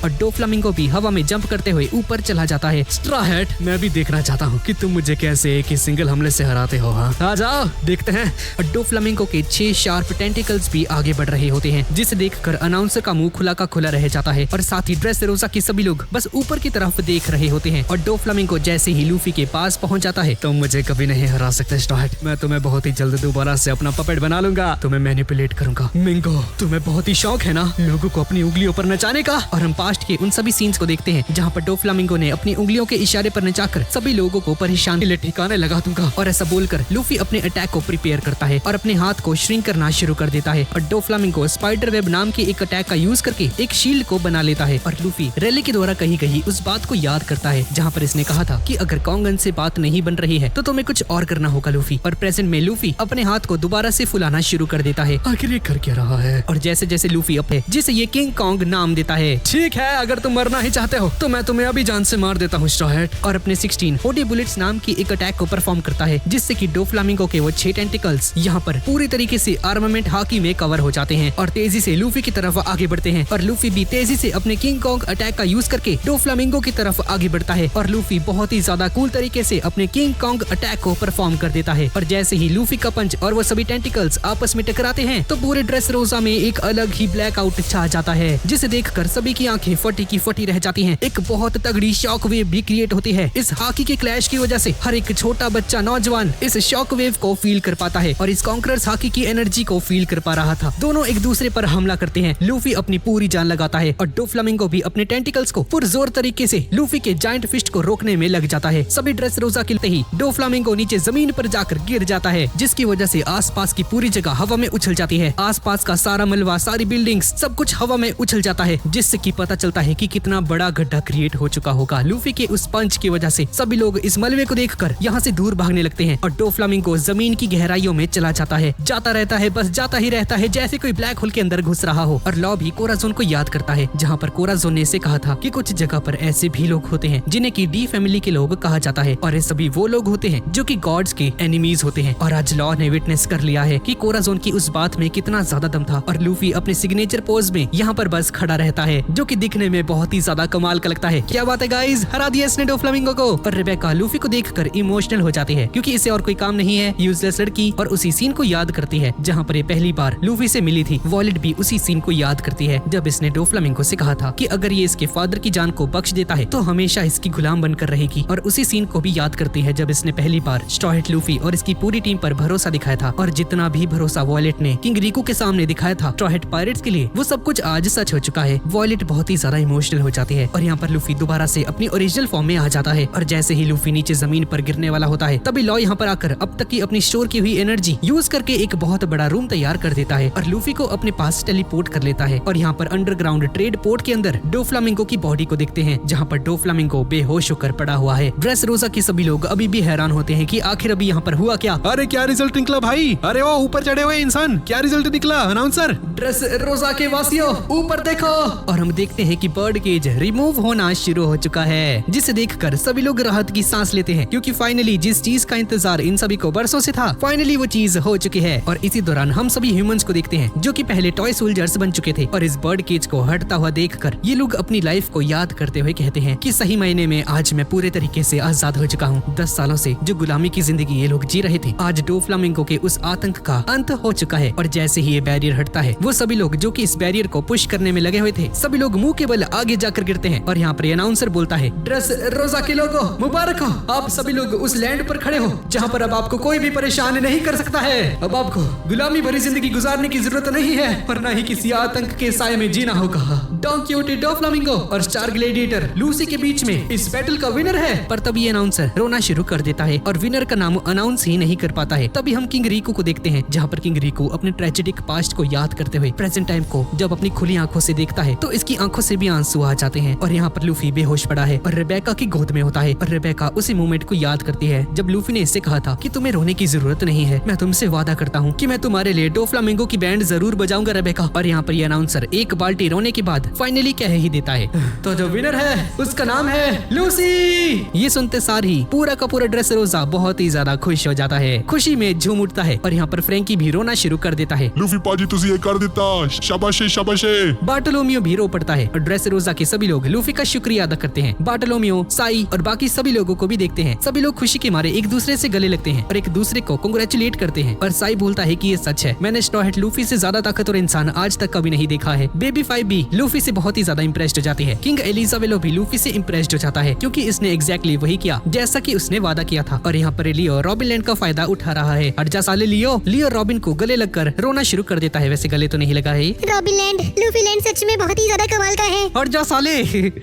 और डोफ्लामिंगो भी हवा में जंप करते हुए ऊपर चला जाता है। स्ट्रॉयड, मैं भी देखना चाहता हूँ कि तुम मुझे कैसे एक ही सिंगल हमले से हराते हो। हाँ, आ जाओ, देखते हैं। और डोफ्लामिंगो के 6 शार्प टेंटिकल्स भी आगे बढ़ रहे होते हैं, जिसे देखकर अनाउंसर का मुंह खुला का खुला रह जाता है और साथ ही ड्रेसरोसा के सभी लोग बस ऊपर की तरफ देख रहे होते हैं। और डोफ्लामिंगो जैसे ही लूफी के पास पहुंच जाता है, तुम मुझे कभी नहीं हरा सकते स्ट्रॉयड। मैं तुम्हें बहुत ही जल्द दोबारा से अपना पपेट बना लूंगा, तुम्हें मैनिपुलेट करूंगा। मिंगो, तुम्हें बहुत ही शौक है ना लोगों को अपनी उंगलियों पर नचाने का। और हम पास्ट के उन सभी सीन्स को देखते हैं जहाँ पर डोफ्लामिंगो ने अपनी उंगलियों के इशारे पर नचाकर सभी लोगों को परेशान ठिकाने लगा दूंगा। और ऐसा बोलकर लूफी अपने अटैक को प्रिपेयर करता है और अपने हाथ को श्रिंक करना शुरू कर देता है। और डोफ्लामिंगो स्पाइडर वेब नाम के एक अटैक का यूज करके एक शील्ड को बना लेता है। और लूफी रेली के द्वारा कही गई उस बात को याद करता है जहाँ पर इसने कहा था कि अगर कॉन्गन से बात नहीं बन रही है तो तुम्हें कुछ और करना होगा लूफी। और प्रेजेंट में लूफी अपने हाथ को दोबारा से फुलाना शुरू कर देता है। आखिर ये कर क्या रहा है? और जैसे जैसे लूफी अपने जिसे ये किंग कॉन्ग नाम देता है। ठीक है, अगर तुम मरना ही चाहते हो तो मैं तुम्हें अभी जान से मार देता हूँ स्ट्रॉ हैट। और अपने 16 होडी बुलेट्स नाम की एक अटैक को परफॉर्म करता है, जिससे कि डोफ्लामिंगो के वो 6 टेंटिकल्स यहाँ पर पूरी तरीके से आर्मामेंट हाकी में कवर हो जाते हैं और तेजी से लूफी की तरफ आगे बढ़ते हैं। और लूफी भी तेजी से अपने किंग कॉन्ग अटैक का यूज करके डोफ्लामिंगो की तरफ आगे बढ़ता है और लूफी बहुत ही ज्यादा कूल तरीके से अपने किंग कॉन्ग अटैक को परफॉर्म कर देता है। और जैसे ही लूफी का पंच और वो सभी टेंटिकल्स आपस में टकराते हैं तो पूरे ड्रेस रोजा में एक अलग ही ब्लैकआउट छा जाता है, जिसे देखकर सभी की आंखें फटी की फटी रह जाती हैं। एक बहुत तगड़ी शॉक वेव भी क्रिएट होती है। इस हाकी के क्लैश की वजह से हर एक छोटा बच्चा नौजवान इस शॉक वेव को फील कर पाता है और इस कॉन्करर्स हाकी की एनर्जी को फील कर पा रहा था। दोनों एक दूसरे पर हमला करते हैं। लूफी अपनी पूरी जान लगाता है और डोफ्लामिंगो भी अपने टेंटिकल्स को पुरजोर तरीके से लूफी के जायंट फिस्ट को रोकने में लग जाता है। सभी ड्रेस रोजा खिलते ही डोफ्लामिंगो नीचे जमीन पर जाकर गिर जाता है, जिसकी वजह से आसपास की पूरी जगह हवा में उछल जाती है। आसपास का सारा मलबा, सारी बिल्डिंग्स, सब कुछ हवा में उछल जाता है, जिससे कि पता चलता है कि कितना बड़ा गड्ढा क्रिएट हो चुका होगा। लूफी के उस पंच की वजह से सभी लोग इस मलबे को देखकर यहाँ से दूर भागने लगते हैं और डोफ्लामिंगो जमीन की गहराइयों में चला जाता है। जाता रहता है, बस जाता ही रहता है, जैसे कोई ब्लैक होल के अंदर घुस रहा हो। और लॉ भी कोराज़ोन को याद करता है, जहाँ पर कोराज़ोन ने इसे कहा था कि कुछ जगह पर ऐसे भी लोग होते हैं जिन्हें की डी फैमिली के लोग कहा जाता है और ये सभी वो लोग होते हैं जो कि गॉड्स के एनिमीज होते हैं। और आज लॉ ने विटनेस कर लिया है कि कोराज़ोन की उस बात में कितना ज्यादा दम था। और लूफी अपने सिग्नेचर पोज में यहाँ पर बस खड़ा रहता है, जो कि दिखने में बहुत ही ज्यादा कमाल का लगता है। क्या बात है गाइस, हरा दिया इसने डोफ्लामिंगो को। पर रेबेका लूफी को देखकर इमोशनल हो जाती है, क्योंकि इसे और कोई काम नहीं है, यूजलेस लड़की, और उसी सीन को याद करती है जहाँ पर ये पहली बार लूफी से मिली थी। वॉलेट भी उसी सीन को याद करती है जब इसने डोफ्लामिंगो से कहा था कि अगर ये इसके फादर की जान को बख्श देता है तो हमेशा इसकी गुलाम बनकर रहेगी। और उसी सीन को भी याद करती है जब इसने पहली बार स्ट्रॉ हैट, लूफी और इसकी पूरी टीम पर भरोसा दिखाया था। और जितना भी भरोसा वॉलेट ने किंग रिको के सामने दिखाया था स्ट्रॉ हैट पायरेट्स के लिए, वो सब कुछ आज सच हो चुका है। वॉलेट बहुत ही ज्यादा इमोशनल हो जाती है और यहाँ पर लूफी दोबारा से अपनी ओरिजिनल फॉर्म में आ जाता है। और जैसे ही लूफी नीचे जमीन पर गिरने वाला होता है, तभी लॉ यहाँ पर आकर अब तक की अपनी स्टोर की हुई एनर्जी यूज करके एक बहुत बड़ा रूम तैयार कर देता है और लूफी को अपने पास टेलीपोर्ट कर लेता है। और यहाँ पर अंडरग्राउंड ट्रेड पोर्ट के अंदर डोफ्लामिंगो की बॉडी को देखते हैं, जहाँ पर डोफ्लामिंगो बेहोश होकर पड़ा हुआ है। ड्रेस रोजा के सभी लोग अभी भी हैरान होते हैं कि आखिर अभी यहाँ पर हुआ क्या। अरे क्या रिजल्ट निकला भाई? अरे वो ऊपर चढ़े हुए इंसान, क्या रिजल्ट निकला अनाउंसर? ड्रेस रोजा के वासियों ऊपर देखो। और हम देखते हैं कि बर्ड केज रिमूव होना शुरू हो चुका है, जिसे देखकर सभी लोग राहत की सांस लेते हैं, क्योंकि फाइनली जिस चीज का इंतजार इन सभी को बरसों से था, फाइनली वो चीज हो चुकी है। और इसी दौरान हम सभी ह्यूमंस को देखते हैं जो कि पहले टॉय सोल्जर्स बन चुके थे। और इस बर्ड केज को हटता हुआ देखकर ये लोग अपनी लाइफ को याद करते हुए कहते हैं कि सही मायने में आज मैं पूरे तरीके से आजाद हो चुका हूँ। 10 सालों से जो गुलामी की जिंदगी ये लोग जी रहे थे, आज डोफ्लामिंगो के उस आतंक का अंत हो चुका है। और जैसे ही ये बैरियर हटता है, वो सभी लोग जो कि इस बैरियर को पुश करने में लगे हुए थे, सभी लोग मुंह के बल आगे जाकर गिरते हैं। और यहाँ पर अनाउंसर बोलता है, ड्रेस रोजा के लोगों मुबारक हो, आप सभी लोग उस लैंड पर खड़े हो जहाँ पर अब आपको कोई भी परेशान नहीं कर सकता है। अब आपको गुलामी भरी जिंदगी गुजारने की जरूरत नहीं है और न ही किसी आतंक के साए में जीना होगा। डॉन क्यूटी डोफ्लामिंगो और स्टार ग्लैडिएटर लूसी के बीच में इस बैटल का विनर है। पर तभी अनाउंसर रोना शुरू कर देता है और विनर का नाम अनाउंस ही नहीं कर पाता है। तभी हम किंग रिको को देखते हैं, जहाँ पर किंग रिको अपने ट्रेजेडिक पास्ट को याद करते हुए प्रेजेंट टाइम को जब अपनी खुली आंखों से देखता है तो इसकी आंखों से भी आंसू आ जाते हैं। और यहाँ पर लूफी बेहोश पड़ा है और रेबेका की गोद में होता है और रेबेका उसी मोमेंट को याद करती है जब लूफी ने इससे कहा था कि तुम्हें रोने की जरूरत नहीं है, मैं तुमसे वादा करता हूँ कि मैं तुम्हारे लिए डोफ्लामिंगो की बैंड जरूर बजाऊंगा रेबेका। और यहाँ पर ये अनाउंसर एक बाल्टी रोने के बाद फाइनली कह ही देता है, तो जो विनर है उसका नाम है लूसी। ये सुनते सार ही पूरा का पूरा ड्रेस रोजा बहुत ही ज्यादा खुश हो जाता है, खुशी में झूम उठता है। और यहाँ पर फ्रैंकी भी रोना शुरू कर देता है। लूफी पाजी तुझे ये कर देता, शाबाशे शाबाशे। बार्टोलोमियो भी रो पड़ता है और ड्रेस रोजा के सभी लोग लूफी का शुक्रिया अदा करते हैं। बार्टोलोमियो, साई और बाकी सभी लोगों को भी देखते हैं। सभी लोग खुशी के मारे एक दूसरे से गले लगते हैं और एक दूसरे को कांग्रेचुलेट करते हैं। और साई बोलता है कि ये सच है, मैंने स्ट्रॉ हैट लूफी से ज्यादा ताकतवर इंसान आज तक कभी नहीं देखा है। बेबी 5 भी लूफी से बहुत ही ज्यादा इंप्रेस्ड हो जाती है। किंग एलिजाबेलो भी लूफी से इंप्रेस्ड हो जाता है, क्योंकि इसने एग्जैक्टली वही किया जैसा कि उसने वादा किया था। और यहाँ पर लियो रॉबिन लैंड का फायदा उठा रहा है। हट जा साले लियो। लियो रॉबिन को गले लगकर रोना शुरू कर देता है। वैसे गले तो नहीं लगा है। रॉबिन लैंड, लूफी लैंड सच में बहुत ही ज्यादा कमाल का है। हट जा साले।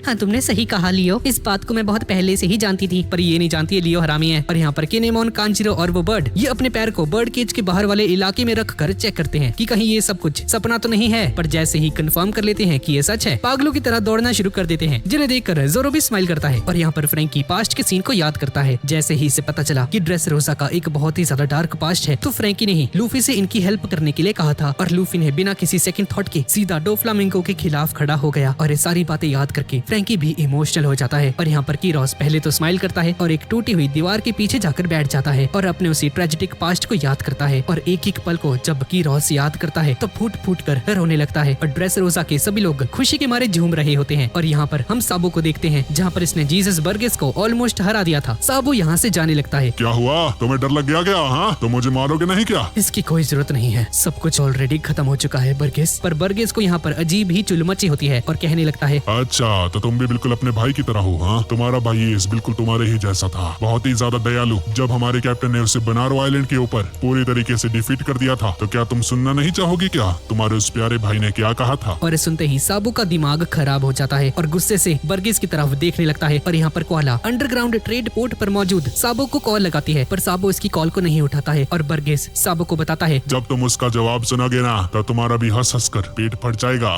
हाँ तुमने सही कहा लियो, इस बात को मैं बहुत पहले से ही जानती थी, पर ये नहीं जानती है लियो हरामी है। और यहाँ पर किनेमोन, कांजिरो और वो बर्ड ये अपने पैर को बर्ड केज के बाहर वाले इलाके में रख कर चेक करते हैं कि कहीं ये सब कुछ सपना तो नहीं है। पर जैसे ही कंफर्म कर लेते हैं कि ये सच है, पागलों की तरह दौड़ना शुरू कर देते हैं, जिन्हें देखकर जोरो भी स्माइल करता है। और यहाँ पर फ्रैंकी पास्ट के सीन को याद करता है। जैसे ही इसे पता चला कि ड्रेस रोजा का एक बहुत ही ज्यादा डार्क पास्ट है, तो फ्रैंकी ने ही लूफी से इनकी हेल्प करने के लिए कहा था। और लूफी ने बिना किसी सेकंड थॉट के सीधा डोफ्लामिंगो के खिलाफ खड़ा हो गया गया। और ये सारी बातें याद करके फ्रैंकी भी इमोशनल हो जाता है। और यहाँ पर कीरोस पहले तो स्माइल करता है और एक टूटी हुई दीवार के पीछे जाकर बैठ जाता है और अपने उसी ट्रेजिक पास्ट को याद करता है। और एक एक पल को जब कीरोस याद करता है तो फूट फूट कर रोने लगता है। और ड्रेसरोसा के सभी लोग खुशी के मारे झूम रहे होते हैं। और यहाँ पर हम साबो को देखते हैं जहाँ पर इसने जीसस बर्गेस को ऑलमोस्ट हरा दिया था। साबो यहाँ से जाने लगता है। क्या हुआ, तुम्हें डर लग गया क्या? हाँ, तो मुझे मारोगे नहीं क्या? इसकी कोई जरूरत नहीं है, सब कुछ ऑलरेडी खत्म हो चुका है बर्गेस। पर बर्गेस को यहाँ पर अजीब ही चुल मची होती है और कहने लगता है, अच्छा तो तुम भी बिल्कुल अपने भाई की तरह हो। हाँ, तुम्हारा भाई एस बिल्कुल तुम्हारे ही जैसा था, बहुत ही ज्यादा दयालु। जब हमारे कैप्टन ने उसे बनारो आइलैंड के ऊपर पूरी तरीके से डिफीट कर दिया था, तो क्या तुम सुनना नहीं चाहोगी क्या तुम्हारे उस प्यारे भाई ने क्या कहा था? और सुनते ही साबो का दिमाग खराब हो जाता है और गुस्से से बर्गेस की तरफ देखने लगता है। और यहाँ पर कोआला अंडरग्राउंड ट्रेड पोर्ट पर मौजूद साबो को कॉल लगाती है, पर साबो इसकी कॉल को नहीं उठाता है। और बर्गेस साबो को बताता है, जब तुम उसका जवाब सुनोगे ना तो तुम्हारा भी हंस हंस कर पेट फट जाएगा।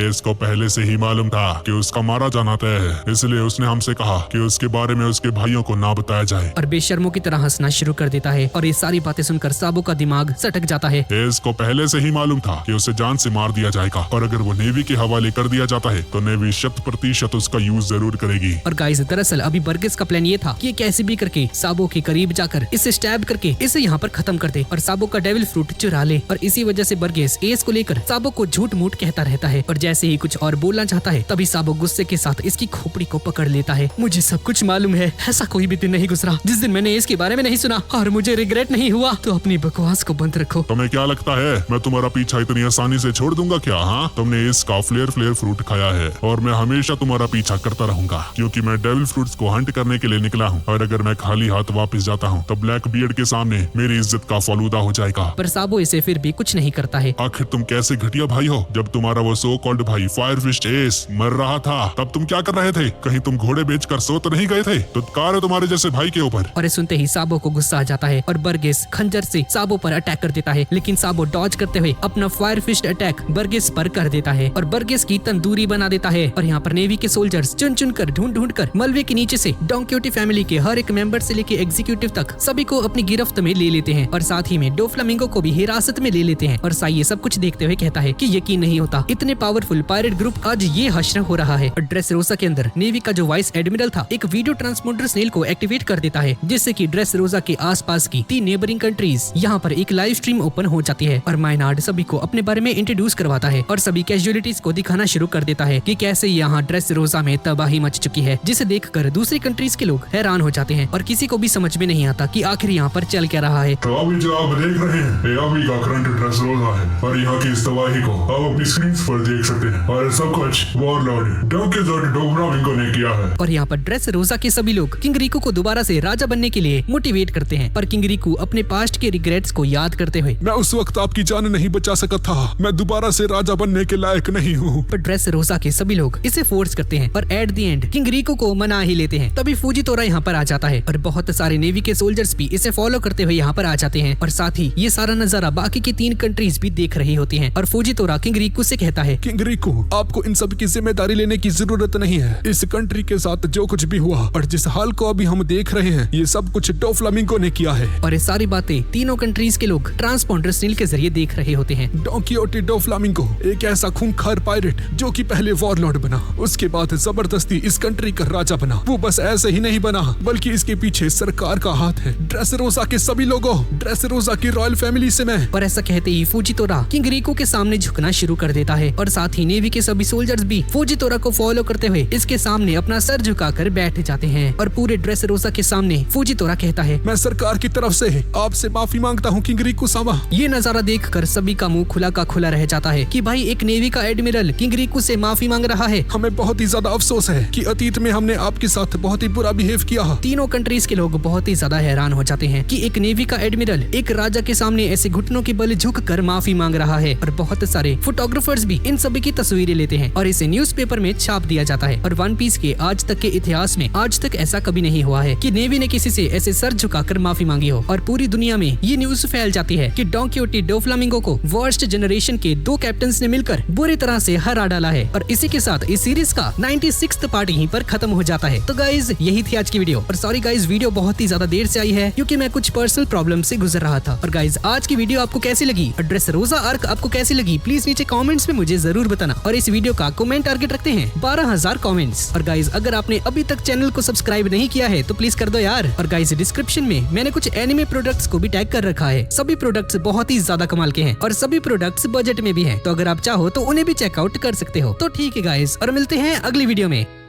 इसको पहले से ही मालूम था कि उसका मारा जाना तय है, इसलिए उसने हमसे कहा कि उसके बारे में उसके भाइयों को ना बताया जाए। और बेशर्मों की तरह हंसना शुरू कर देता है। और ये सारी बातें सुनकर साबो का दिमाग सटक जाता है। इसको पहले से ही मालूम था कि उसे जान से मार दिया जाएगा, और अगर वो नेवी के हवाले कर दिया जाता है तो नेवी 100% उसका यूज जरूर करेगी। और गाइस दरअसल अभी बर्गेस का प्लान ये था कि कैसे भी करके साबो के करीब जाकर इसे स्टैब करके इसे यहाँ पर खत्म कर दे और साबो का डेविल फ्रूट चुरा ले। और इसी वजह से बर्गेस एस को लेकर साबो को झूठ मूठ कहता रहता है। और जैसे ही कुछ और बोलना चाहता है तभी साबो गुस्से के साथ इसकी खोपड़ी को पकड़ लेता है। मुझे सब कुछ मालूम है, ऐसा कोई भी दिन नहीं गुजरा जिस दिन मैंने इसके बारे में नहीं सुना और मुझे रिग्रेट नहीं हुआ। तो अपनी बकवास को बंद रखो। तुम्हें क्या लगता है मैं तुम्हारा पीछा इतनी आसानी से छोड़ दूंगा क्या? हाँ, तुमने इसका फ्लेयर फ्रूट खाया है और मैं हमेशा तुम्हारा पीछा करता रहूंगा, क्योंकि मैं डेविल फ्रूट्स को हंट करने के लिए निकला हूँ। और अगर मैं खाली हाथ वापस जाता हूँ तो ब्लैक बियर्ड के सामने मेरी इज्जत का फालूदा हो जाएगा। पर साबो इसे फिर भी कुछ नहीं करता है। आखिर तुम कैसे घटिया भाई हो? जब तुम्हारा वो सो कॉल्ड भाई फायरफिस्ट एस मर रहा था तब तुम क्या कर रहे थे? कहीं तुम घोड़े बेचकर सो तो नहीं गए थे? तो कार है तुम्हारे जैसे भाई के ऊपर। और सुनते ही साबो को गुस्सा आ जाता है और बर्गेस खंजर से साबो पर अटैक कर देता है। लेकिन साबो डॉज करते हुए अपना फायर फिस्ट अटैक बर्गेस पर कर देता है और बर्गेस की तंदूरी बना देता है। और यहाँ पर नेवी के सोल्जर्स चुन चुन कर ढूंढ कर मलबे के नीचे से डॉन क्यूटी फैमिली के हर एक मेंबर से लेके एग्जीक्यूटिव तक सभी को अपनी गिरफ्त में ले लेते हैं। और साथ ही में डोफ्लामिंगो को भी हिरासत में ले लेते हैं। और साई ये सब कुछ देखते हुए कहता है कि यकीन नहीं होता इतने पावरफुल पायरेट ग्रुप आज ये हश्र हो रहा है। और ड्रेसरोसा के अंदर नेवी का जो वाइस एडमिरल था एक वीडियो ट्रांसपोंडर स्नेल को एक्टिवेट कर देता है, जिससे कि ड्रेसरोसा के आसपास की 3 नेबरिंग कंट्रीज यहाँ पर एक लाइव स्ट्रीम ओपन हो जाती है। और माइनार्ड सभी को अपने बारे में इंट्रोड्यूस करवाता है और सभी कैजुअलिटीज को दिखाना शुरू कर देता है कि कैसे यहाँ ड्रेसरोसा में तबाही मच चुकी है, जिसे देखकर दूसरी कंट्रीज के लोग हैरान हो जाते हैं और किसी को भी समझ में नहीं आता कि आखिर यहाँ पर चल क्या रहा है। तो अभी जो आप देख रहे हैं ये अभी का करंट ड्रेसरोसा है और यहाँ की इस तबाही को आप अपनी स्क्रीन पर देख सकते हैं। और सब कुछ वॉरलॉर्ड डोफ्लामिंगो ने किया है। और यहाँ पर ड्रेसरोसा के सभी लोग किंग रिको को दोबारा से राजा बनने के लिए मोटिवेट करते हैं। पर किंग रिको अपने पास्ट के रिग्रेट्स को याद करते हुए, मैं उस वक्त आपकी जान नहीं बचा सका था, मैं दोबारा से राजा बनने के लायक नहीं हूँ। पर ड्रेसरोसा के सभी लोग इसे फोर्स करते हैं और एट द एंड किंग रिको को मना ही लेते हैं। तभी फूजितोरा यहाँ पर आ जाता है और बहुत सारे नेवी के सोल्जर्स भी इसे फॉलो करते हुए यहाँ पर आ जाते हैं। और साथ ही ये सारा नजारा बाकी की 3 कंट्रीज भी देख रही होती हैं। और फूजितोरा किंग रिको से कहता है, किंग रिको आपको इन सब की जिम्मेदारी लेने की जरूरत नहीं है। इस कंट्री के साथ जो कुछ भी हुआ और जिस हाल को अभी हम देख रहे हैं ये सब कुछ डोफ्लामिंगो ने किया है। और ये सारी बातें तीनों कंट्रीज के लोग ट्रांसपॉन्डर स्नेल के जरिए देख रहे होते हैं। डॉन क्विक्सोट डोफ्लामिंगो एक ऐसा खूंखार पायरेट जो कि पहले वॉरलॉर्ड बना, उसके बाद जबरदस्ती इस कंट्री का राजा बना। वो बस ऐसे ही नहीं बना बल्कि इसके पीछे सरकार का हाथ है। ड्रेसरोसा के सभी लोगों, ड्रेसरोसा की रॉयल फैमिली से मैं। और ऐसा कहते ही फूजितोरा किंग रिको के सामने झुकना शुरू कर देता है और साथ ही नेवी के सभी सोल्जर्स भी फूजितोरा को फॉलो करते हुए इसके सामने अपना सर झुकाकर बैठ जाते हैं। और पूरे ड्रेसरोसा के सामने फूजितोरा कहता है, मैं सरकार की तरफ से आपसे माफी मांगता हूँ किंग रिको सामा। ये नजारा देखकर सभी का मुंह खुला का खुला रह जाता है कि भाई एक नेवी का एडमिरल किंग रिको से माफी मांग रहा है। हमें बहुत ही ज्यादा अफसोस है कि अतीत में हमने आपके साथ बहुत ही बुरा बिहेव किया। तीनों कंट्रीज के लोग बहुत ही ज्यादा हैरान हो जाते हैं कि एक नेवी का एडमिरल एक राजा के सामने ऐसे घुटनों के बल झुककर माफी मांग रहा है। और बहुत सारे फोटोग्राफर्स भी इन सभी की तस्वीरें लेते हैं और इसे न्यूज़पेपर में छाप दिया जाता है। और वन पीस के आज तक के इतिहास में आज तक ऐसा कभी नहीं हुआ है कि नेवी ने किसी से ऐसे सर झुकाकर माफी मांगी हो। और पूरी दुनिया में ये न्यूज फैल जाती है कि डॉन क्विक्सोट डोफ्लामिंगो को वर्स्ट जनरेशन के 2 कैप्टन्स ने मिलकर बुरी तरह से हरा डाला है। और इसी के साथ इस सीरीज का 96th पार्ट यहीं पर खत्म हो जाता है। तो गाइज यही थी आज की वीडियो। और सॉरी गाइज वीडियो बहुत ही ज्यादा देर से आई है क्योंकि मैं कुछ पर्सनल प्रॉब्लम से गुजर रहा था। और गाइज आज की वीडियो आपको कैसी लगी, ड्रेसरोसा आर्क आपको कैसी लगी, प्लीज नीचे कमेंट्स में मुझे जरूर बताना। और और इस वीडियो का कमेंट टारगेट रखते हैं 12,000 कमेंट्स। और गाइज अगर आपने अभी तक चैनल को सब्सक्राइब नहीं किया है तो प्लीज कर दो यार। और गाइज डिस्क्रिप्शन में मैंने कुछ एनिमे प्रोडक्ट्स को भी टैग कर रखा है। सभी प्रोडक्ट्स बहुत ही ज्यादा कमाल के हैं और सभी प्रोडक्ट्स बजट में भी हैं, तो अगर आप चाहो तो उन्हें भी चेकआउट कर सकते हो। तो ठीक है गाइज, और मिलते हैं अगली वीडियो में।